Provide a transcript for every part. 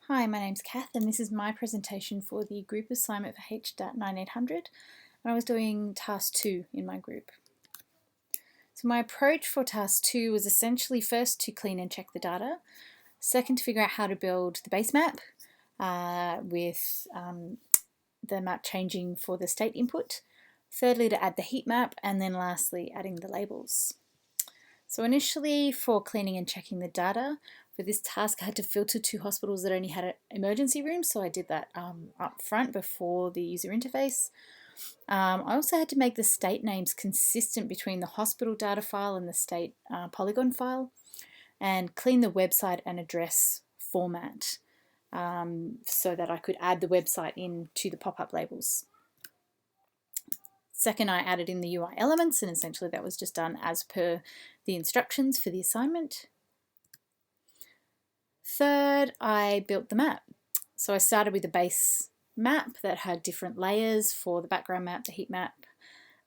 Hi, my name's Kath and this is my presentation for the group assignment for HDAT9800 and I was doing task 2 in my group. So my approach for task 2 was essentially first to clean and check the data, second to figure out how to build the base map with the map changing for the state input, thirdly to add the heat map, and then lastly adding the labels. So initially for cleaning and checking the data, for this task I had to filter 2 hospitals that only had emergency rooms, so I did that up front before the user interface. I also had to make the state names consistent between the hospital data file and the state polygon file, and clean the website and address format so that I could add the website into the pop-up labels. Second, I added in the UI elements, and essentially that was just done as per the instructions for the assignment. Third, I built the map. So I started with a base map that had different layers for the background map, the heat map,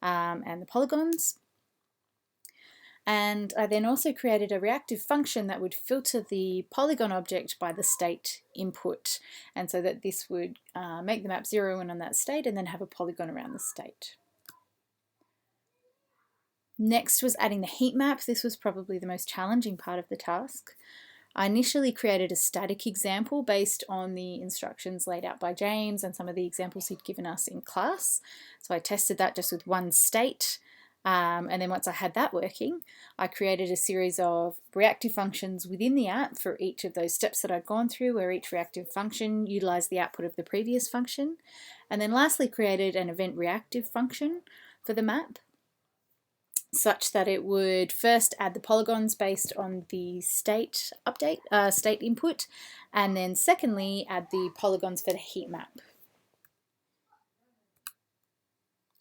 and the polygons. And I then also created a reactive function that would filter the polygon object by the state input, and so that this would make the map zero in on that state and then have a polygon around the state. Next was adding the heat map. This was probably the most challenging part of the task. I initially created a static example based on the instructions laid out by James and some of the examples he'd given us in class. So I tested that just with one state, and then once I had that working, I created a series of reactive functions within the app for each of those steps that I'd gone through, where each reactive function utilized the output of the previous function, and then lastly created an event reactive function for the map, such that it would first add the polygons based on the state update, state input, and then secondly add the polygons for the heat map.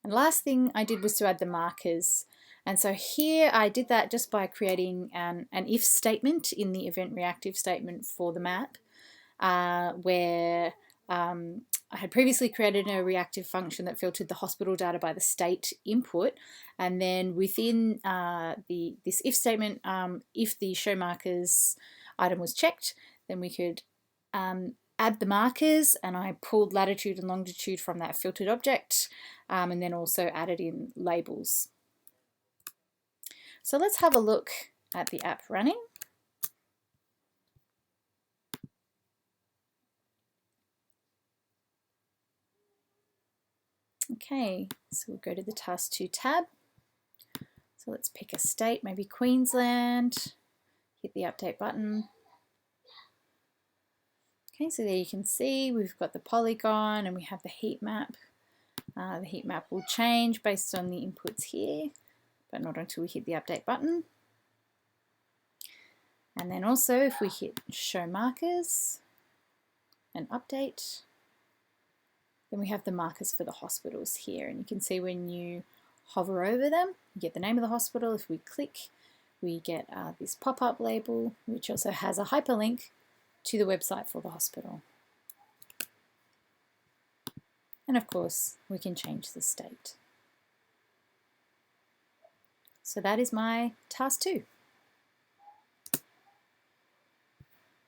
And last thing I did was to add the markers. And so here I did that just by creating an if statement in the event reactive statement for the map, where I had previously created a reactive function that filtered the hospital data by the state input, and then within this if statement, if the show markers item was checked, then we could add the markers, and I pulled latitude and longitude from that filtered object, and then also added in labels. So let's have a look at the app running. Okay, so we'll go to the Task 2 tab. So let's pick a state, maybe Queensland, hit the update button. Okay, so there you can see we've got the polygon and we have the heat map. The heat map will change based on the inputs here, but not until we hit the update button. And then also if we hit show markers and update, then we have the markers for the hospitals here, and you can see when you hover over them, you get the name of the hospital. If we click, we get this pop-up label, which also has a hyperlink to the website for the hospital. And of course, we can change the state. So that is my task 2.